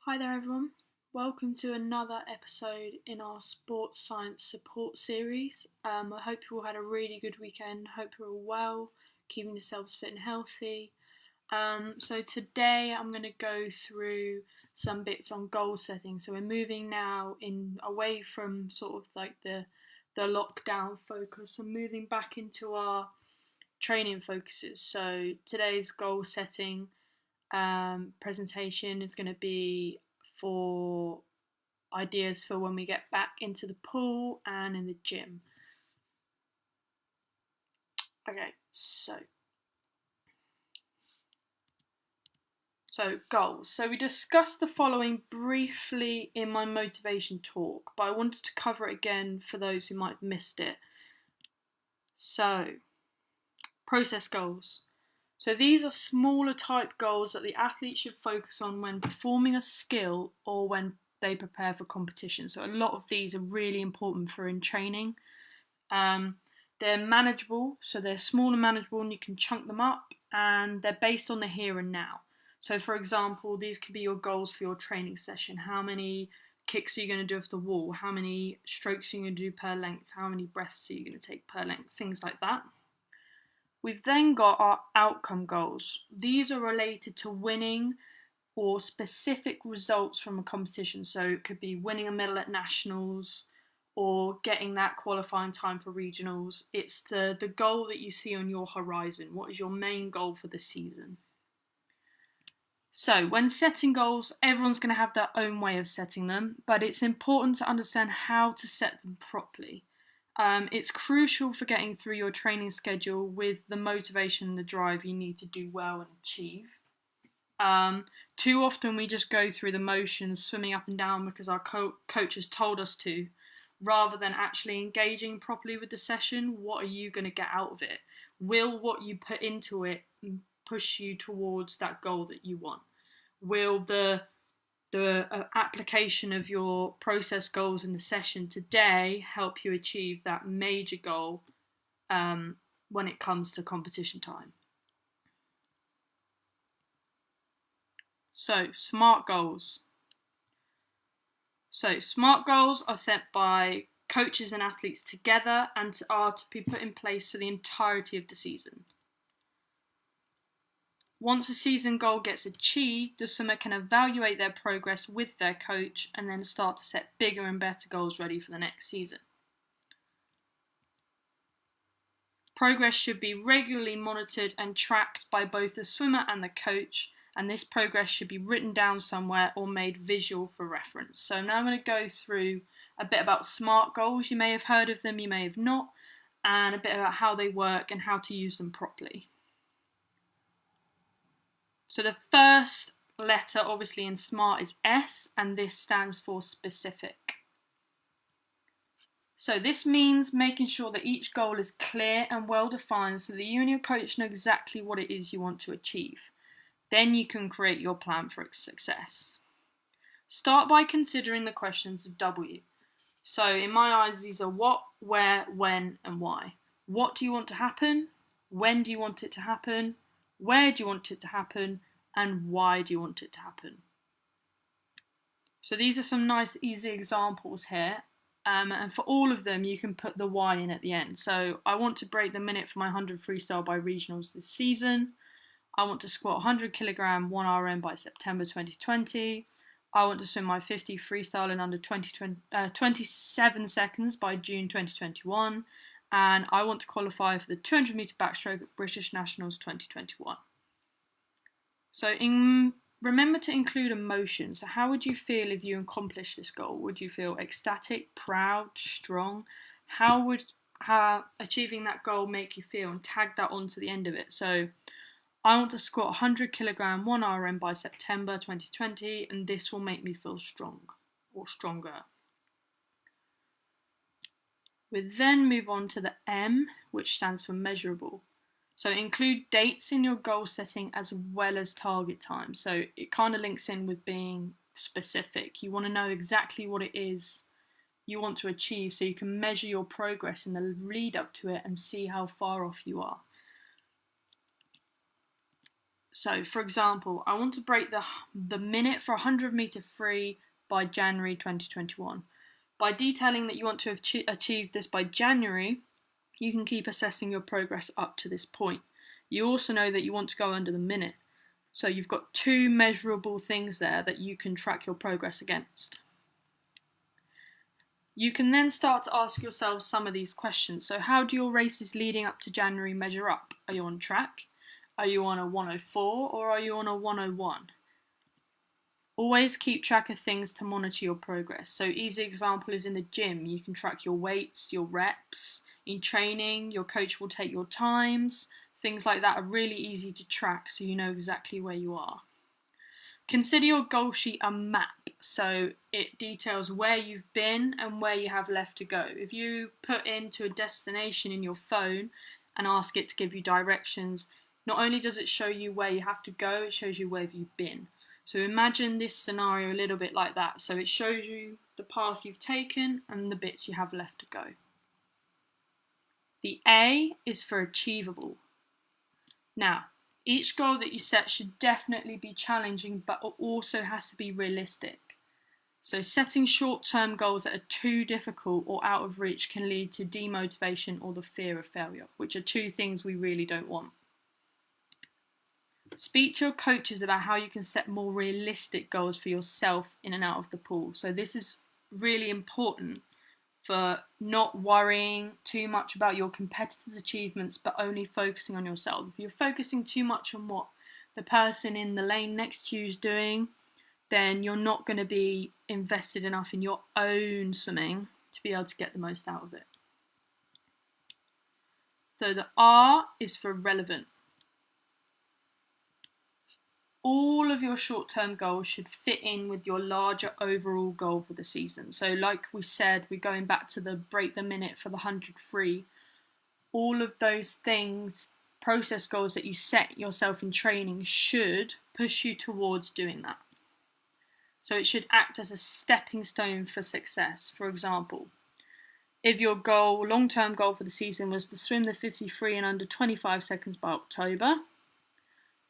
Hi there, everyone. Welcome to another episode in our sports science support series. I hope you all had a really good weekend. Hope you're all well, keeping yourselves fit and healthy. So today I'm going to go through some bits on goal setting. So we're moving now in away from sort of like the lockdown focus and moving back into our training focuses. So today's goal setting presentation is going to be for ideas for when we get back into the pool and in the gym. Okay, so goals. So we discussed the following briefly in my motivation talk, but I wanted to cover it again for those who might have missed it. So, process goals. So these are smaller type goals that the athlete should focus on when performing a skill or when they prepare for competition. So a lot of these are really important for in training. They're manageable, so they're small and manageable, and you can chunk them up, and they're based on the here and now. So for example, these could be your goals for your training session. How many kicks are you going to do off the wall? How many strokes are you going to do per length? How many breaths are you going to take per length? Things like that. We've then got our outcome goals. These are related to winning or specific results from a competition. So it could be winning a medal at nationals or getting that qualifying time for regionals. It's the goal that you see on your horizon. What is your main goal for the season? So when setting goals, everyone's going to have their own way of setting them, but it's important to understand how to set them properly. It's crucial for getting through your training schedule with the motivation and the drive you need to do well and achieve. Too often we just go through the motions, swimming up and down because our coach has told us to, rather than actually engaging properly with the session. What are you going to get out of it? Will what you put into it push you towards that goal that you want? Will the application of your process goals in the session today help you achieve that major goal when it comes to competition time? So, SMART goals. So, SMART goals are set by coaches and athletes together and are to be put in place for the entirety of the season. Once a season goal gets achieved, the swimmer can evaluate their progress with their coach and then start to set bigger and better goals ready for the next season. Progress should be regularly monitored and tracked by both the swimmer and the coach, and this progress should be written down somewhere or made visual for reference. So now I'm going to go through a bit about SMART goals. You may have heard of them, you may have not, and a bit about how they work and how to use them properly. So the first letter, obviously in SMART, is S, and this stands for specific. So this means making sure that each goal is clear and well defined so that you and your coach know exactly what it is you want to achieve. Then you can create your plan for success. Start by considering the questions of W. So in my eyes, these are what, where, when, and why. What do you want to happen? When do you want it to happen? Where do you want it to happen? And why do you want it to happen? So these are some nice easy examples here. And for all of them, you can put the why in at the end. So I want to break the minute for my 100 freestyle by regionals this season. I want to squat 100 kilogram 1RM by September 2020. I want to swim my 50 freestyle in under 27 seconds by June 2021. And I want to qualify for the 200 metre backstroke at British Nationals 2021. So remember to include emotion. So how would you feel if you accomplished this goal? Would you feel ecstatic, proud, strong? How would achieving that goal make you feel? And tag that on to the end of it. So I want to squat 100 kilogram 1RM by September 2020, and this will make me feel strong or stronger. We then move on to the M, which stands for measurable. So include dates in your goal setting as well as target time. So it kind of links in with being specific. You want to know exactly what it is you want to achieve so you can measure your progress in the lead up to it and see how far off you are. So, for example, I want to break the minute for a 100-meter free by January 2021. By detailing that you want to have achieved this by January, you can keep assessing your progress up to this point. You also know that you want to go under the minute. So you've got two measurable things there that you can track your progress against. You can then start to ask yourself some of these questions. So how do your races leading up to January measure up? Are you on track? Are you on a 104 or are you on a 101? Always keep track of things to monitor your progress. So easy example is in the gym. You can track your weights, your reps. In training, your coach will take your times. Things like that are really easy to track so you know exactly where you are. Consider your goal sheet a map, so it details where you've been and where you have left to go. If you put into a destination in your phone and ask it to give you directions, not only does it show you where you have to go, it shows you where you've been. So imagine this scenario a little bit like that. So it shows you the path you've taken and the bits you have left to go. The A is for achievable. Now, each goal that you set should definitely be challenging, but it also has to be realistic. So setting short-term goals that are too difficult or out of reach can lead to demotivation or the fear of failure, which are two things we really don't want. Speak to your coaches about how you can set more realistic goals for yourself in and out of the pool. So this is really important for not worrying too much about your competitors' achievements, but only focusing on yourself. If you're focusing too much on what the person in the lane next to you is doing, then you're not going to be invested enough in your own swimming to be able to get the most out of it. So the R is for relevant. All of your short-term goals should fit in with your larger overall goal for the season. So like we said, we're going back to the break the minute for the 100 free. All of those things, process goals that you set yourself in training should push you towards doing that. So it should act as a stepping stone for success. For example, if your goal, long-term goal for the season was to swim the 50 free in under 25 seconds by October,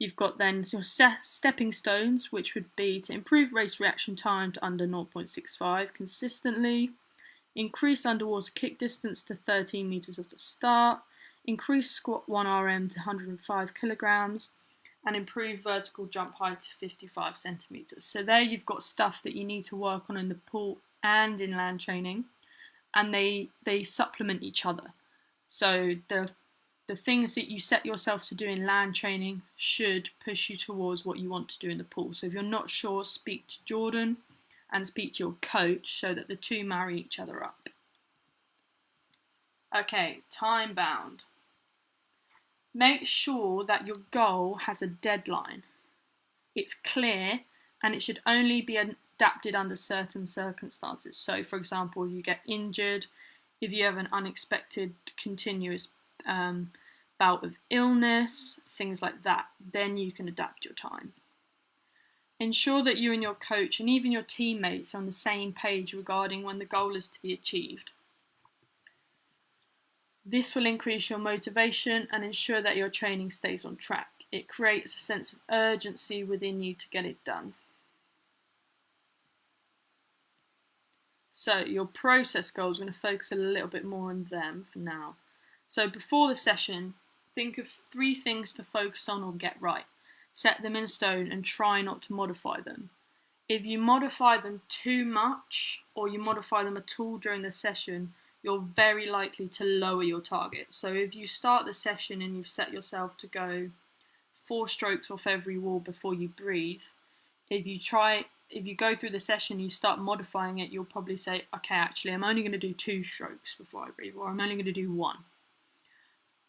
you've got then your stepping stones, which would be to improve race reaction time to under 0.65 consistently, increase underwater kick distance to 13 meters off the start, increase squat 1 RM to 105 kilograms, and improve vertical jump height to 55 centimeters. So there you've got stuff that you need to work on in the pool and in land training, and they supplement each other. So the things that you set yourself to do in land training should push you towards what you want to do in the pool. So if you're not sure, speak to Jordan and speak to your coach so that the two marry each other up. Okay, time bound. Make sure that your goal has a deadline. It's clear and it should only be adapted under certain circumstances. So for example, if you get injured, if you have an unexpected continuous bout of illness, things like that, then you can adapt your time. Ensure that you and your coach and even your teammates are on the same page regarding when the goal is to be achieved. This will increase your motivation and ensure that your training stays on track. It creates a sense of urgency within you to get it done. So your process goals, we're going to focus a little bit more on them for now. So before the session, think of 3 things to focus on or get right. Set them in stone and try not to modify them. If you modify them too much or you modify them at all during the session, you're very likely to lower your target. So if you start the session and you've set yourself to go 4 strokes off every wall before you breathe, if you go through the session and you start modifying it, you'll probably say, okay, actually I'm only going to do 2 strokes before I breathe, or I'm only going to do 1.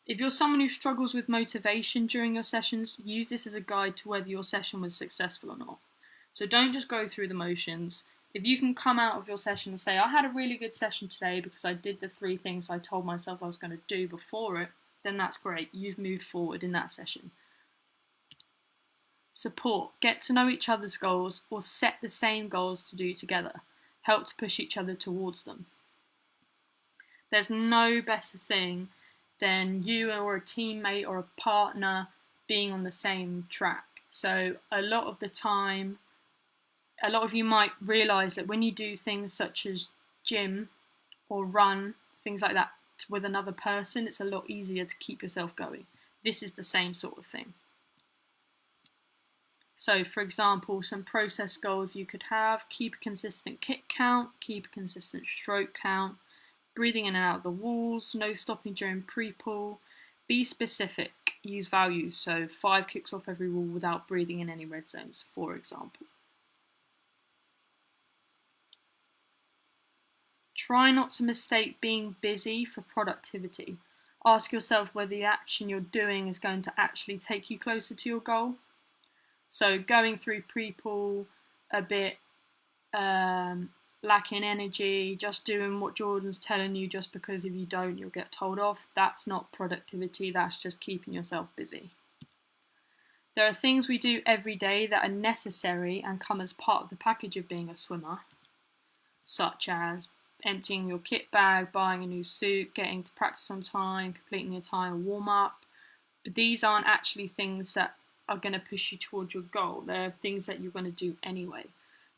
If you're someone who struggles with motivation during your sessions, use this as a guide to whether your session was successful or not. So don't just go through the motions. If you can come out of your session and say, I had a really good session today because I did the 3 things I told myself I was going to do before it, then that's great. You've moved forward in that session. Support. Get to know each other's goals or set the same goals to do together. Help to push each other towards them. There's no better thing than you or a teammate or a partner being on the same track. So a lot of the time, a lot of you might realise that when you do things such as gym or run, things like that, with another person, it's a lot easier to keep yourself going. This is the same sort of thing. So, for example, some process goals you could have: keep a consistent kick count, keep a consistent stroke count, breathing in and out of the walls, no stopping during pre-pull, be specific, use values, so 5 kicks off every wall without breathing in any red zones, for example. Try not to mistake being busy for productivity. Ask yourself whether the action you're doing is going to actually take you closer to your goal. So going through pre-pull a bit, lacking energy, just doing what Jordan's telling you just because if you don't you'll get told off, that's not productivity, that's just keeping yourself busy. There are things we do every day that are necessary and come as part of the package of being a swimmer, such as emptying your kit bag, buying a new suit, getting to practice on time, completing your time warm-up. But these aren't actually things that are going to push you towards your goal. They're things that you're going to do anyway.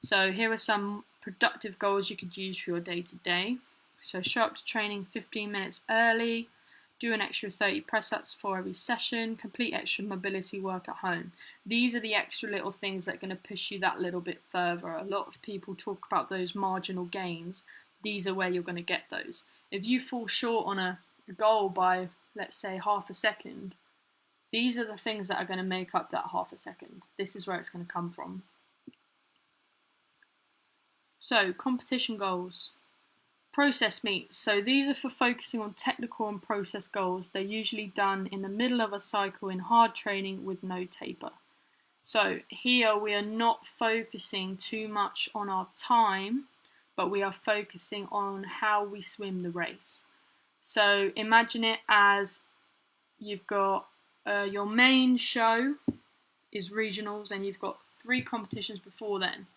So here are some productive goals you could use for your day-to-day. So show up to training 15 minutes early, do an extra 30 press-ups for every session, complete extra mobility work at home. These are the extra little things that are going to push you that little bit further. A lot of people talk about those marginal gains. These are where you're going to get those. If you fall short on a goal by, let's say, half a second, these are the things that are going to make up that half a second. This is where it's going to come from. So, competition goals. Process meets. So these are for focusing on technical and process goals. They're usually done in the middle of a cycle in hard training with no taper. So here we are not focusing too much on our time, but we are focusing on how we swim the race. So imagine it as you've got your main show is regionals and you've got 3 competitions before then.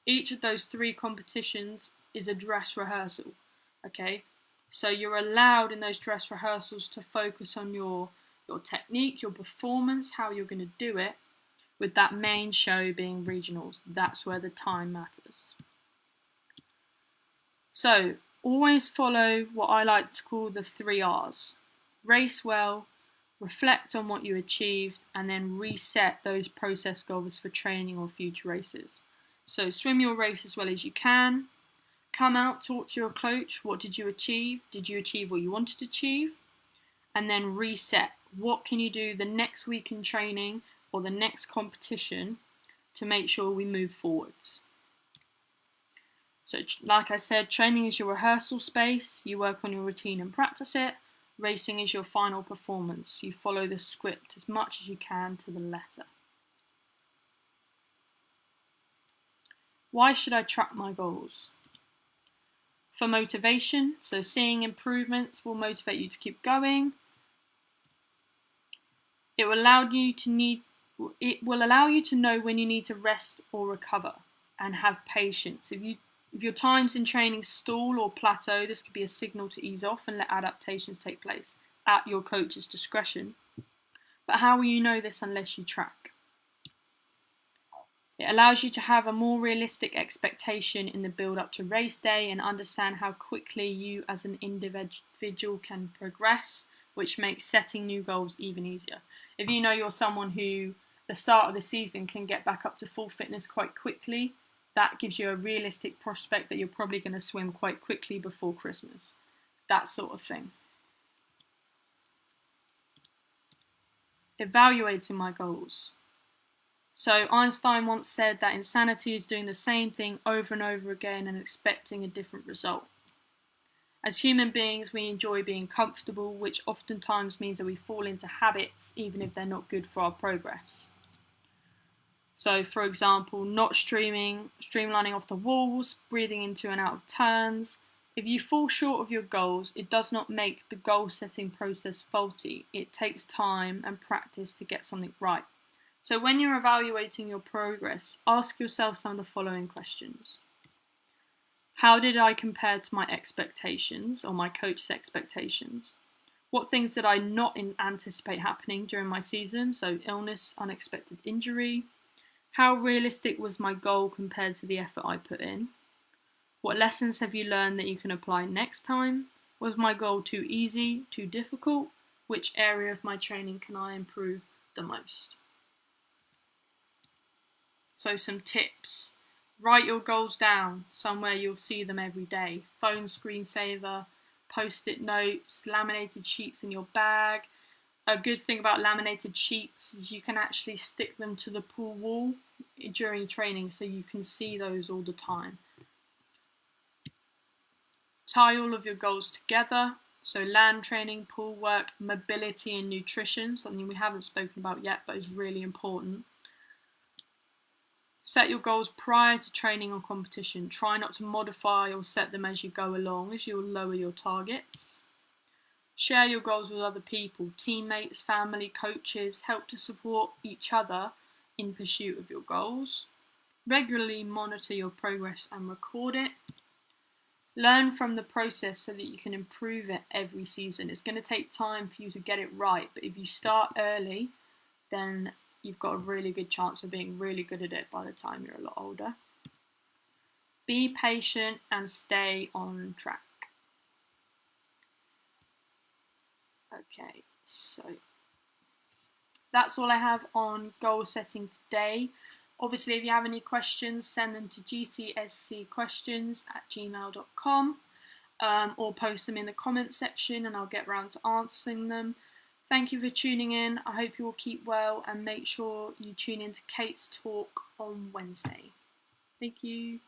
Each of those 3 competitions is a dress rehearsal, okay? So you're allowed in those dress rehearsals to focus on your technique, your performance, how you're going to do it, with that main show being regionals. That's where the time matters. So always follow what I like to call the 3 R's. Race well, reflect on what you achieved, and then reset those process goals for training or future races. So swim your race as well as you can. Come out, talk to your coach. What did you achieve? Did you achieve what you wanted to achieve? And then reset. What can you do the next week in training or the next competition to make sure we move forwards? So like I said, training is your rehearsal space. You work on your routine and practice it. Racing is your final performance. You follow the script as much as you can to the letter. Why should I track my goals? For motivation, so seeing improvements will motivate you to keep going. It will allow you to know when you need to rest or recover and have patience. If your times in training stall or plateau, this could be a signal to ease off and let adaptations take place at your coach's discretion. But how will you know this unless you track? It allows you to have a more realistic expectation in the build-up to race day and understand how quickly you as an individual can progress, which makes setting new goals even easier. If you know you're someone who, at the start of the season, can get back up to full fitness quite quickly, that gives you a realistic prospect that you're probably going to swim quite quickly before Christmas. That sort of thing. Evaluating my goals. So Einstein once said that insanity is doing the same thing over and over again and expecting a different result. As human beings, we enjoy being comfortable, which oftentimes means that we fall into habits even if they're not good for our progress. So, for example, not streamlining off the walls, breathing into and out of turns. If you fall short of your goals, it does not make the goal-setting process faulty. It takes time and practice to get something right. So when you're evaluating your progress, ask yourself some of the following questions. How did I compare to my expectations or my coach's expectations? What things did I not anticipate happening during my season? So illness, unexpected injury. How realistic was my goal compared to the effort I put in? What lessons have you learned that you can apply next time? Was my goal too easy, too difficult? Which area of my training can I improve the most? So some tips. Write your goals down somewhere you'll see them every day. Phone screensaver, post-it notes, laminated sheets in your bag. A good thing about laminated sheets is you can actually stick them to the pool wall during training so you can see those all the time. Tie all of your goals together. So land training, pool work, mobility and nutrition, something we haven't spoken about yet but is really important. Set your goals prior to training or competition. Try not to modify or set them as you go along, as you'll lower your targets. Share your goals with other people, teammates, family, coaches. Help to support each other in pursuit of your goals. Regularly monitor your progress and record it. Learn from the process so that you can improve it every season. It's going to take time for you to get it right, but if you start early, then you've got a really good chance of being really good at it by the time you're a lot older. Be patient and stay on track. Okay, so that's all I have on goal setting today. Obviously, if you have any questions, send them to gcscquestions@gmail.com or post them in the comments section and I'll get around to answering them. Thank you for tuning in. I hope you all keep well and make sure you tune in to Kate's talk on Wednesday. Thank you.